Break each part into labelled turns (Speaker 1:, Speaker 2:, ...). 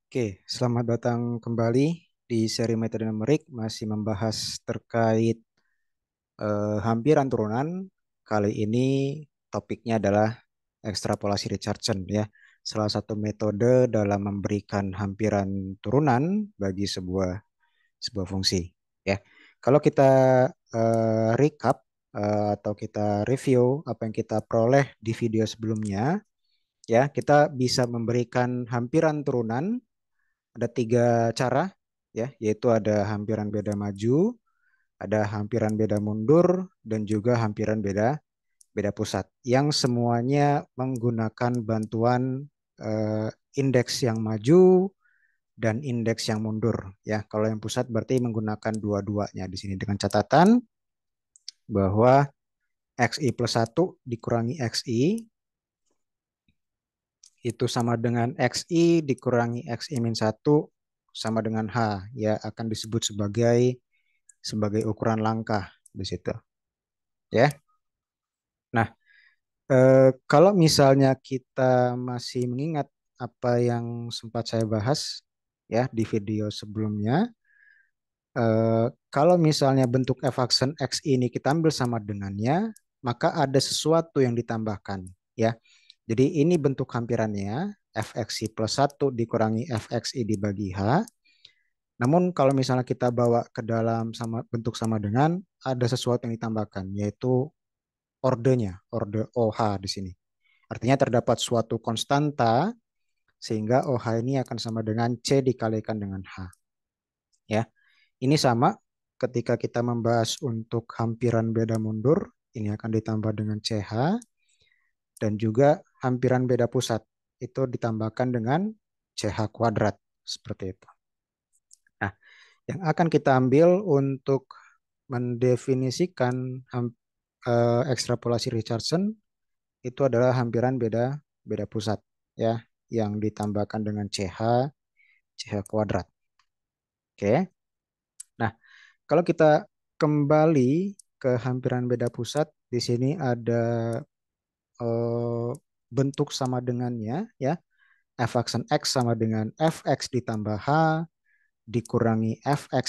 Speaker 1: Oke, selamat datang kembali di seri metode numerik masih membahas terkait hampiran turunan. Kali ini topiknya adalah ekstrapolasi Richardson ya. Salah satu metode dalam memberikan hampiran turunan bagi sebuah fungsi ya. Kalau kita recap atau kita review apa yang kita peroleh di video sebelumnya ya, kita bisa memberikan hampiran turunan ada tiga cara ya, yaitu ada hampiran beda maju, ada hampiran beda mundur, dan juga hampiran beda beda pusat. Yang semuanya menggunakan bantuan eh, indeks yang maju dan indeks yang mundur. Ya, kalau yang pusat berarti menggunakan dua-duanya di sini dengan catatan bahwa xi plus satu dikurangi xi itu sama dengan xi dikurangi xi min satu sama dengan h, ya akan disebut sebagai ukuran langkah di situ ya. Nah, kalau misalnya kita masih mengingat apa yang sempat saya bahas ya di video sebelumnya, kalau misalnya bentuk f aksen x ini kita ambil sama dengannya, maka ada sesuatu yang ditambahkan ya. Jadi ini bentuk hampirannya fxi plus satu dikurangi fxi dibagi h. Namun kalau misalnya kita bawa ke dalam bentuk sama dengan, ada sesuatu yang ditambahkan, yaitu orde OH di sini. Artinya terdapat suatu konstanta sehingga OH ini akan sama dengan C dikalikan dengan H. Ya, ini sama ketika kita membahas untuk hampiran beda mundur, ini akan ditambah dengan CH, dan juga hampiran beda pusat itu ditambahkan dengan CH kuadrat seperti itu. Nah, yang akan kita ambil untuk mendefinisikan ekstrapolasi Richardson itu adalah hampiran beda beda pusat ya, yang ditambahkan dengan CH kuadrat. Oke. Nah, kalau kita kembali ke hampiran beda pusat, di sini ada eh, bentuk sama dengannya ya. F aksen X sama dengan Fx ditambah H dikurangi Fx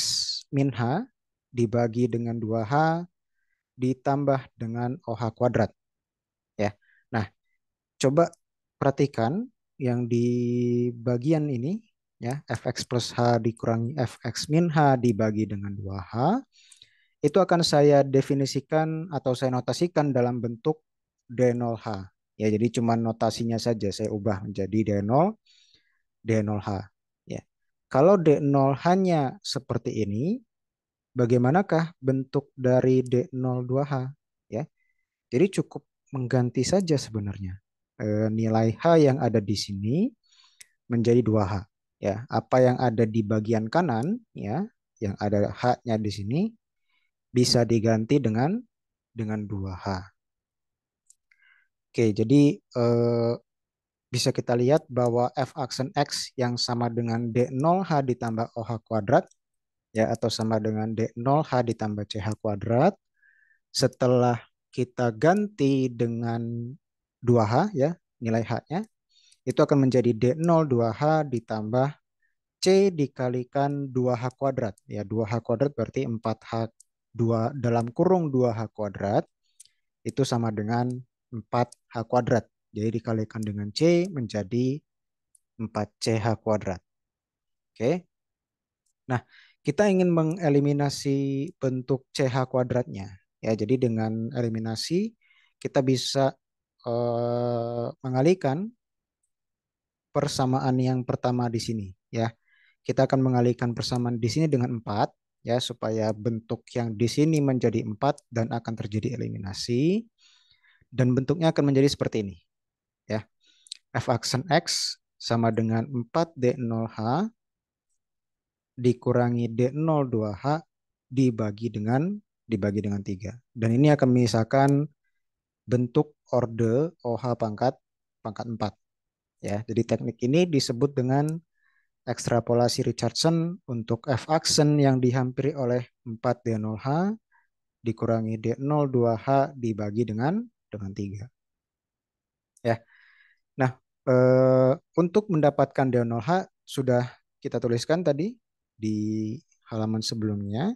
Speaker 1: min H dibagi dengan 2H ditambah dengan OH kuadrat ya. Nah, coba perhatikan yang di bagian ini ya, Fx plus H dikurangi Fx min H dibagi dengan 2H itu akan saya definisikan atau saya notasikan dalam bentuk D0H. Ya, jadi cuma notasinya saja saya ubah menjadi D0H. Ya. Kalau D0H-nya seperti ini, bagaimanakah bentuk dari D02H? Ya. Jadi cukup mengganti saja sebenarnya. Nilai H yang ada di sini menjadi 2H. Ya, apa yang ada di bagian kanan ya, yang ada H-nya di sini bisa diganti dengan 2H. Oke, jadi eh, bisa kita lihat bahwa f aksen X yang sama dengan D0H ditambah OH kuadrat ya, atau sama dengan D0H ditambah CH kuadrat setelah kita ganti dengan 2H ya, nilai H-nya itu akan menjadi D02H ditambah C dikalikan 2H kuadrat ya, 2H kuadrat berarti 4H 2 dalam kurung 2H kuadrat itu sama dengan 4H kuadrat. Jadi dikalikan dengan C menjadi 4CH kuadrat. Oke. Nah, kita ingin mengeliminasi bentuk CH kuadratnya. Ya, jadi dengan eliminasi kita bisa mengalihkan persamaan yang pertama di sini. Ya, kita akan mengalihkan persamaan di sini dengan 4 ya, supaya bentuk yang di sini menjadi 4 dan akan terjadi eliminasi. Dan bentuknya akan menjadi seperti ini. Ya, f aksen X sama dengan 4D0H dikurangi D02H dibagi dengan 3. Dan ini akan menyisakan bentuk orde OH pangkat pangkat 4 ya. Jadi teknik ini disebut dengan ekstrapolasi Richardson untuk f aksen yang dihampiri oleh 4D0H dikurangi D02H dibagi dengan 3 ya. Nah, untuk mendapatkan D0H sudah kita tuliskan tadi di halaman sebelumnya.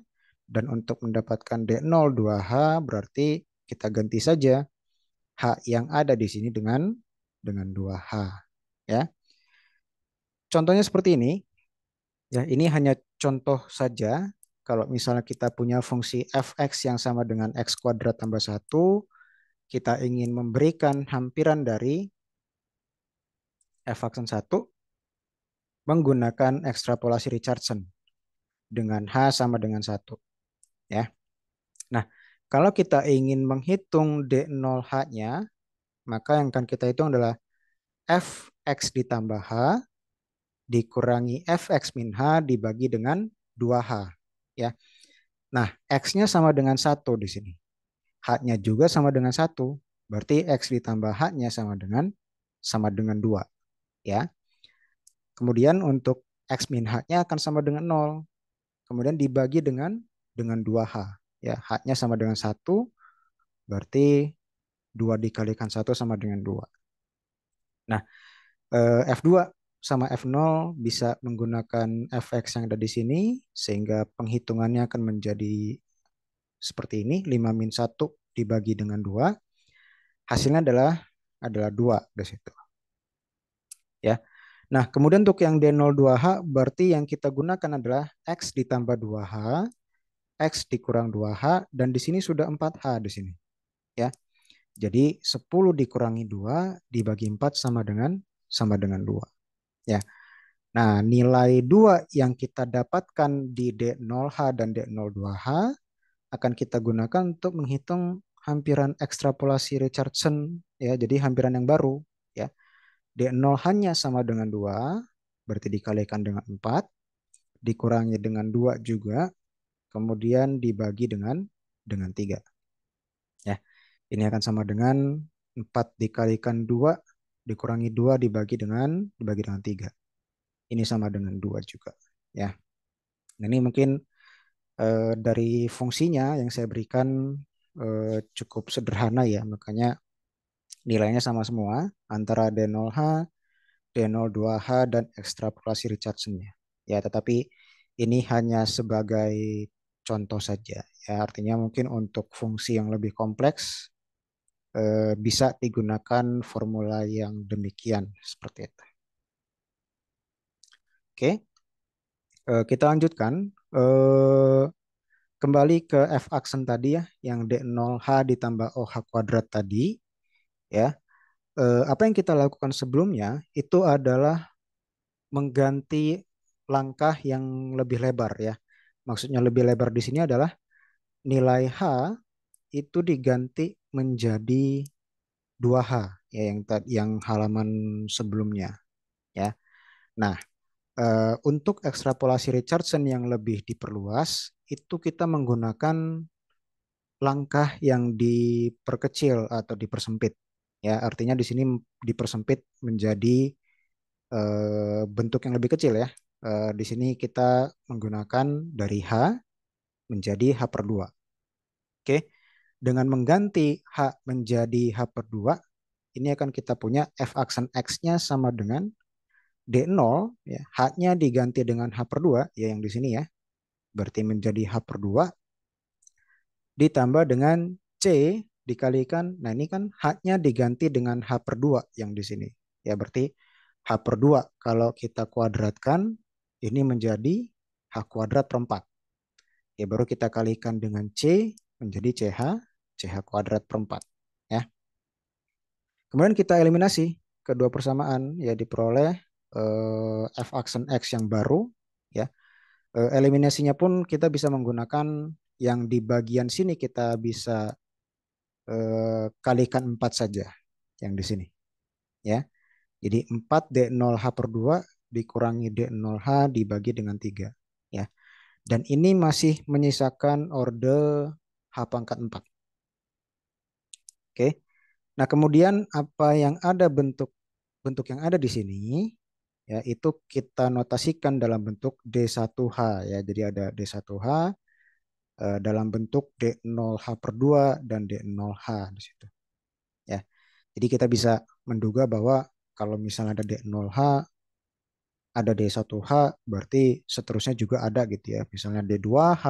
Speaker 1: Dan untuk mendapatkan D0 2H berarti kita ganti saja H yang ada di sini dengan 2H. Ya. Contohnya seperti ini. Ya, ini hanya contoh saja. Kalau misalnya kita punya fungsi fx yang sama dengan x kuadrat tambah 1, kita ingin memberikan hampiran dari f aksen 1 menggunakan ekstrapolasi Richardson dengan H sama dengan 1. Ya. Nah, kalau kita ingin menghitung D0H-nya, maka yang akan kita hitung adalah fx ditambah H dikurangi fx min H dibagi dengan 2H. Ya. Nah, x-nya sama dengan 1 di sini. H-nya juga sama dengan 1. Berarti x ditambah H-nya sama dengan 2. Ya. Kemudian untuk x min H-nya akan sama dengan 0. Kemudian dibagi dengan 2H. Ya, H-nya sama dengan 1, berarti 2 dikalikan 1 sama dengan 2. Nah, F2 sama F0 bisa menggunakan fx yang ada di sini, sehingga penghitungannya akan menjadi seperti ini, 5 min 1 dibagi dengan 2. Hasilnya adalah 2 di situ. Ya. Nah, kemudian untuk yang D02H berarti yang kita gunakan adalah X ditambah 2H, X dikurang 2H, dan di sini sudah 4H di sini. Ya. Jadi 10 dikurangi 2 dibagi 4 sama dengan 2. Ya. Nah, nilai 2 yang kita dapatkan di D0H dan D02H akan kita gunakan untuk menghitung hampiran ekstrapolasi Richardson, ya. Jadi hampiran yang baru, ya. D0 hanya sama dengan 2, berarti dikalikan dengan 4, dikurangi dengan 2 juga, kemudian dibagi dengan 3. Ya, ini akan sama dengan 4 dikalikan 2, dikurangi 2 dibagi dengan 3. Ini sama dengan 2 juga. Ya, nah, ini mungkin dari fungsinya yang saya berikan cukup sederhana ya, makanya nilainya sama semua antara D0H, D02H, dan ekstrapolasi Richardson-nya. Ya, tetapi ini hanya sebagai contoh saja. Ya, artinya mungkin untuk fungsi yang lebih kompleks bisa digunakan formula yang demikian seperti itu. Oke, kita lanjutkan. Kembali ke F aksen tadi ya, yang D0H ditambah OH kuadrat tadi. Ya, apa yang kita lakukan sebelumnya itu adalah mengganti langkah yang lebih lebar ya. Maksudnya lebih lebar di sini adalah nilai H itu diganti menjadi 2H ya, yang halaman sebelumnya ya. Nah, untuk ekstrapolasi Richardson yang lebih diperluas itu kita menggunakan langkah yang diperkecil atau dipersempit. Ya, artinya di sini dipersempit menjadi bentuk yang lebih kecil ya. Di sini kita menggunakan dari H menjadi H per 2. Oke. Dengan mengganti H menjadi H per 2, ini akan kita punya F aksen X-nya sama dengan D0, ya. H-nya diganti dengan H per 2, ya yang di sini ya. Berarti menjadi H per 2 ditambah dengan C dikalikan, nah ini kan H-nya diganti dengan H per 2 yang di sini. Ya berarti H per 2 kalau kita kuadratkan, ini menjadi H kuadrat per 4. Ya baru kita kalikan dengan C menjadi CH kuadrat per 4. Ya. Kemudian kita eliminasi kedua persamaan, ya diperoleh F aksen X yang baru. Ya. Eliminasinya pun kita bisa menggunakan yang di bagian sini kita bisa kalikan 4 saja yang di sini ya. Jadi 4 D0H per 2 dikurangi D0H dibagi dengan 3 ya. Dan ini masih menyisakan orde H pangkat 4. Oke. Nah, kemudian apa yang ada bentuk yang ada di sini ya itu kita notasikan dalam bentuk D1H ya. Jadi ada D1H dalam bentuk D0H per 2 dan D0H di situ. Ya. Jadi kita bisa menduga bahwa kalau misalnya ada D0H, ada D1H, berarti seterusnya juga ada gitu ya. Misalnya D2H,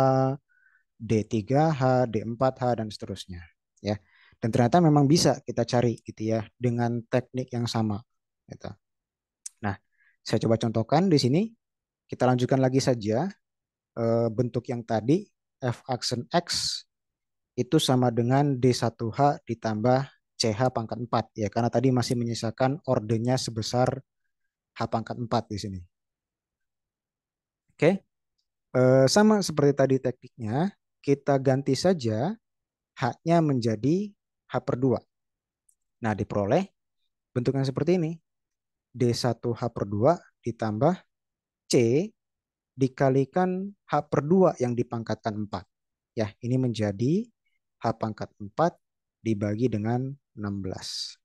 Speaker 1: D3H, D4H, dan seterusnya. Ya. Dan ternyata memang bisa kita cari gitu ya dengan teknik yang sama. Gitu. Nah, saya coba contohkan di sini. Kita lanjutkan lagi saja bentuk yang tadi F aksen X itu sama dengan D1H ditambah CH pangkat 4 ya karena tadi masih menyisakan ordernya sebesar H pangkat 4 di sini. Oke, sama seperti tadi tekniknya, kita ganti saja H-nya menjadi H per 2. Nah, diperoleh bentuknya seperti ini. D1H per 2 ditambah C dikalikan H per 2 yang dipangkatkan 4. Ya, ini menjadi H pangkat 4 dibagi dengan 16.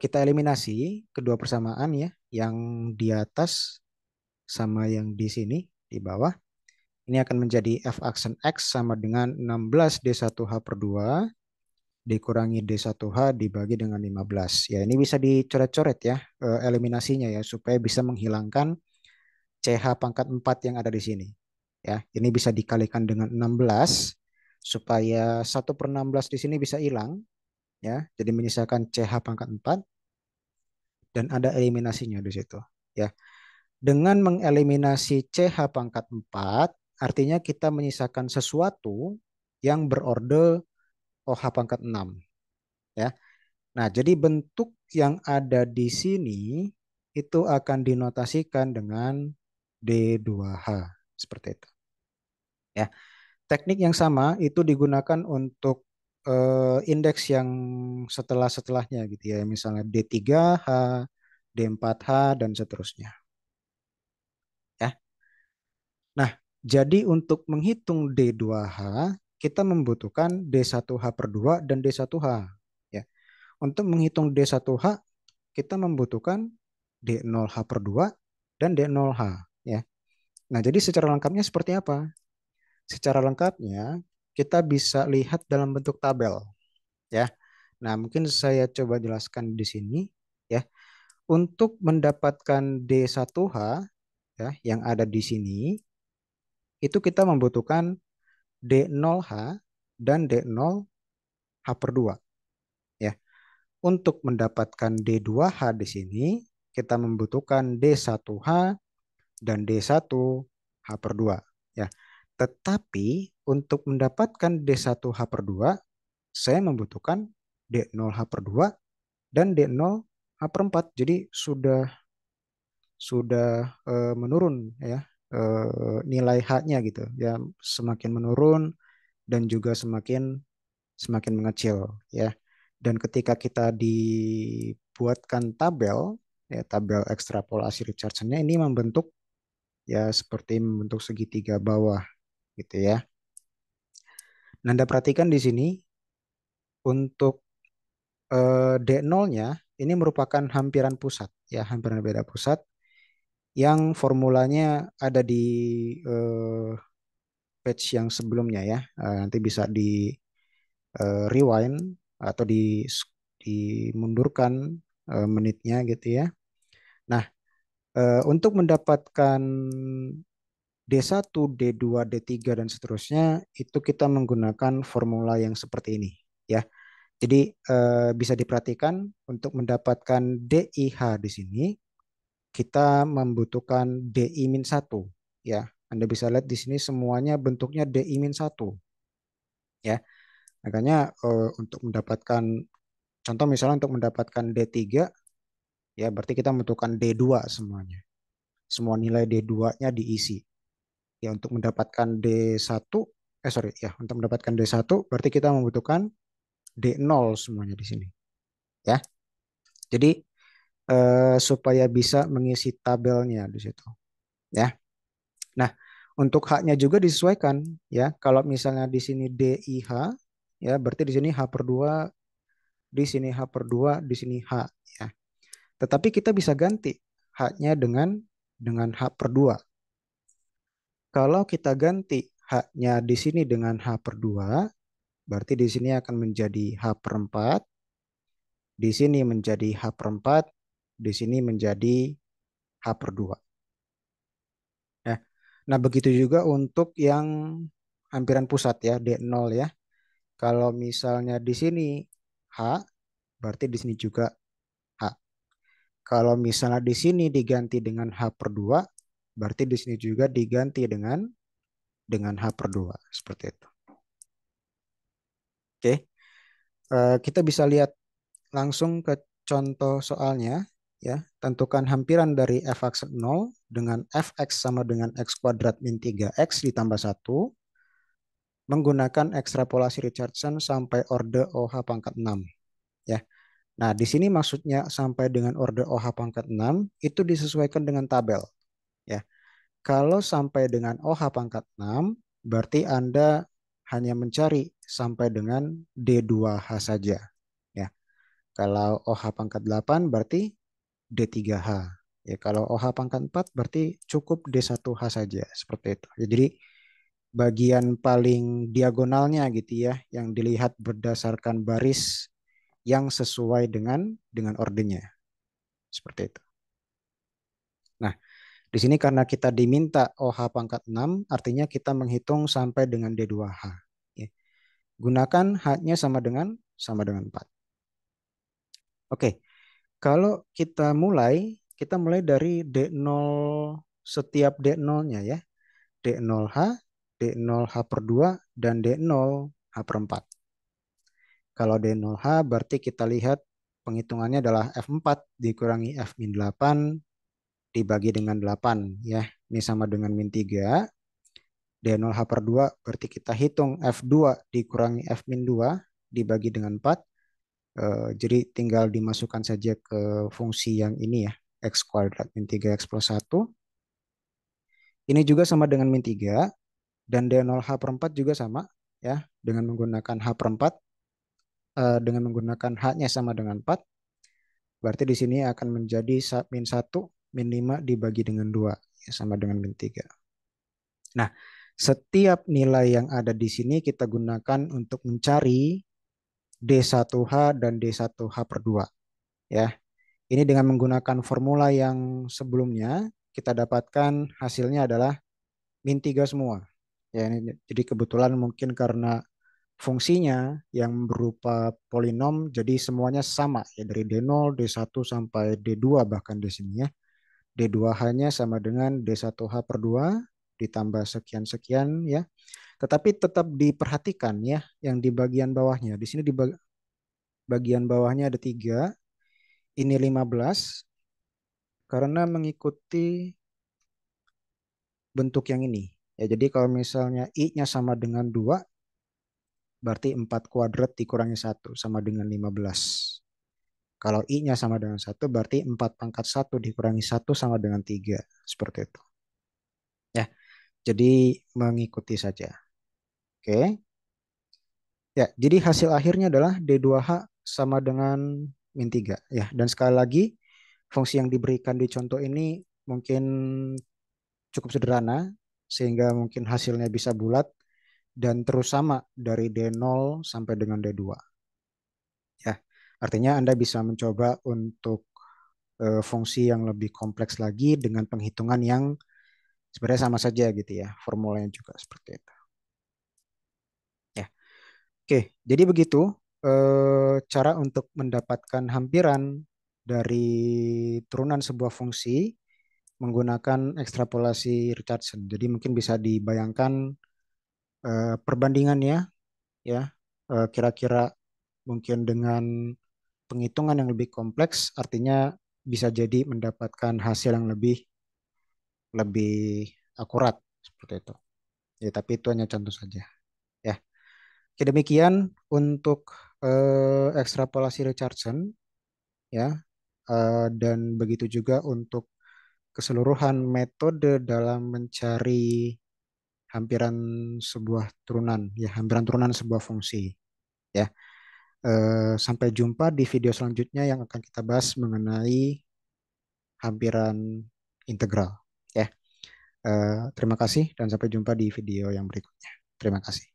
Speaker 1: Kita eliminasi kedua persamaan ya, yang di atas sama yang di sini di bawah. Ini akan menjadi F aksen X sama dengan 16 D1H per 2 dikurangi D1H dibagi dengan 15. Ya, ini bisa dicoret-coret ya eliminasinya ya supaya bisa menghilangkan CH pangkat 4 yang ada di sini. Ya, ini bisa dikalikan dengan 16 supaya 1/16 di sini bisa hilang ya. Jadi menyisakan CH pangkat 4 dan ada eliminasinya di situ. Ya. Dengan mengeliminasi CH pangkat 4 artinya kita menyisakan sesuatu yang berorde OH pangkat 6 ya. Nah, jadi bentuk yang ada di sini itu akan dinotasikan dengan D2H seperti itu. Ya, teknik yang sama itu digunakan untuk indeks yang setelah-setelahnya gitu ya, misalnya D3H, D4H dan seterusnya. Ya. Nah, jadi untuk menghitung D2H kita membutuhkan D1H per 2 dan D1H. Ya. Untuk menghitung D1H kita membutuhkan D0H per 2 dan D0H. Ya. Nah, jadi secara lengkapnya seperti apa? Secara lengkapnya kita bisa lihat dalam bentuk tabel. Ya. Nah, mungkin saya coba jelaskan di sini. Ya. Untuk mendapatkan D1H ya, yang ada di sini, itu kita membutuhkan D0H dan D0H per 2. Ya. Untuk mendapatkan D2H di sini, kita membutuhkan D1H dan D1H per 2. Ya. Tetapi untuk mendapatkan D1H per 2, saya membutuhkan D0H per 2 dan D0H per 4. Jadi sudah menurun ya nilai H-nya gitu. Ya, semakin menurun dan juga semakin semakin mengecil ya. Dan ketika kita dibuatkan tabel ya tabel ekstrapolasi Richardson-nya ini membentuk ya seperti membentuk segitiga bawah gitu ya. Nah, Anda perhatikan di sini untuk D0-nya ini merupakan hampiran pusat ya, hampiran beda pusat yang formulanya ada di eh, page yang sebelumnya ya. Nanti bisa di rewind atau dimundurkan menitnya gitu ya. Nah, untuk mendapatkan D1, D2, D3 dan seterusnya itu kita menggunakan formula yang seperti ini ya. Jadi bisa diperhatikan untuk mendapatkan DIH di sini kita membutuhkan DI-1 ya. Anda bisa lihat di sini semuanya bentuknya DI-1 ya. Makanya untuk mendapatkan contoh misalnya untuk mendapatkan D3 ya berarti kita membutuhkan D2 semuanya. Semua nilai D2-nya diisi. Ya untuk mendapatkan D1 untuk mendapatkan D1 berarti kita membutuhkan D0 semuanya di sini ya. Jadi supaya bisa mengisi tabelnya di situ ya. Nah, untuk H-nya juga disesuaikan ya. Kalau misalnya di sini DIH ya berarti di sini H per 2, di sini H per 2, di sini H ya. Tetapi kita bisa ganti H-nya dengan H per 2. Kalau kita ganti H-nya di sini dengan H per 2, berarti di sini akan menjadi H per 4, di sini menjadi H per 4, di sini menjadi H/2. Ya. Nah, begitu juga untuk yang hampiran pusat ya, D0 ya. Kalau misalnya di sini H, berarti di sini juga H. Kalau misalnya di sini diganti dengan H/2, berarti di sini juga diganti dengan H/2 seperti itu. Oke, kita bisa lihat langsung ke contoh soalnya ya. Tentukan hampiran dari f(x 0) dengan fx sama dengan x kuadrat min 3x ditambah 1 menggunakan ekstrapolasi Richardson sampai orde OH pangkat 6 ya. Nah, di sini maksudnya sampai dengan orde OH pangkat 6 itu disesuaikan dengan tabel ya. Kalau sampai dengan OH pangkat 6 berarti Anda hanya mencari sampai dengan D2H saja ya. Kalau OH pangkat 8 berarti D3H. Ya, kalau OH pangkat 4 berarti cukup D1H saja seperti itu. Ya, jadi bagian paling diagonalnya gitu ya yang dilihat berdasarkan baris yang sesuai dengan ordenya. Seperti itu. Nah, di sini karena kita diminta OH pangkat 6 artinya kita menghitung sampai dengan D2H. Ya. Gunakan H-nya sama dengan 4. Oke, kalau kita mulai dari D0 setiap D0-nya ya. D0H, D0H/2, dan D0H/4. Kalau D0H berarti kita lihat penghitungannya adalah F4 dikurangi F-8 dibagi dengan 8 ya. Ini sama dengan min 3. D0H/2 berarti kita hitung F2 dikurangi F-2 dibagi dengan 4. Jadi tinggal dimasukkan saja ke fungsi yang ini ya. X kuadrat min 3X plus 1. Ini juga sama dengan min 3. Dan D0H/4 juga sama ya. Dengan menggunakan H-nya sama dengan 4. Berarti di sini akan menjadi min 1, min 5 dibagi dengan 2. Ya, sama dengan min 3. Nah, setiap nilai yang ada di sini kita gunakan untuk mencari D1H dan D1H/2. Ya, ini dengan menggunakan formula yang sebelumnya kita dapatkan hasilnya adalah min 3 semua. Ya, ini, jadi kebetulan mungkin karena fungsinya yang berupa polinom jadi semuanya sama ya dari D0, D1 sampai D2 bahkan di sini ya. D2H-nya sama dengan D1H/2 ditambah sekian-sekian ya. Tetapi tetap diperhatikan ya yang di bagian bawahnya. Di sini di bagian bawahnya ada 3, ini 15 karena mengikuti bentuk yang ini. Ya, jadi kalau misalnya I-nya sama dengan 2, berarti 4 kuadrat dikurangi 1 sama dengan 15. Kalau I-nya sama dengan 1, berarti 4 pangkat 1 dikurangi 1 sama dengan 3. Seperti itu. Ya, jadi mengikuti saja. Oke. Ya, jadi hasil akhirnya adalah D2H sama dengan min 3. Ya, dan sekali lagi, fungsi yang diberikan di contoh ini mungkin cukup sederhana, sehingga mungkin hasilnya bisa bulat dan terus sama dari D0 sampai dengan D2. Ya, artinya Anda bisa mencoba untuk fungsi yang lebih kompleks lagi dengan penghitungan yang sebenarnya sama saja gitu ya, formulanya juga seperti itu. Ya, oke, jadi begitu cara untuk mendapatkan hampiran dari turunan sebuah fungsi menggunakan ekstrapolasi Richardson. Jadi mungkin bisa dibayangkan perbandingannya ya, kira-kira mungkin dengan penghitungan yang lebih kompleks, artinya bisa jadi mendapatkan hasil yang lebih lebih akurat seperti itu. Ya, tapi itu hanya contoh saja. Ya, oke, demikian untuk ekstrapolasi Richardson ya, dan begitu juga untuk keseluruhan metode dalam mencari hampiran sebuah turunan, ya hampiran turunan sebuah fungsi. Ya, sampai jumpa di video selanjutnya yang akan kita bahas mengenai hampiran integral. Ya, terima kasih dan sampai jumpa di video yang berikutnya. Terima kasih.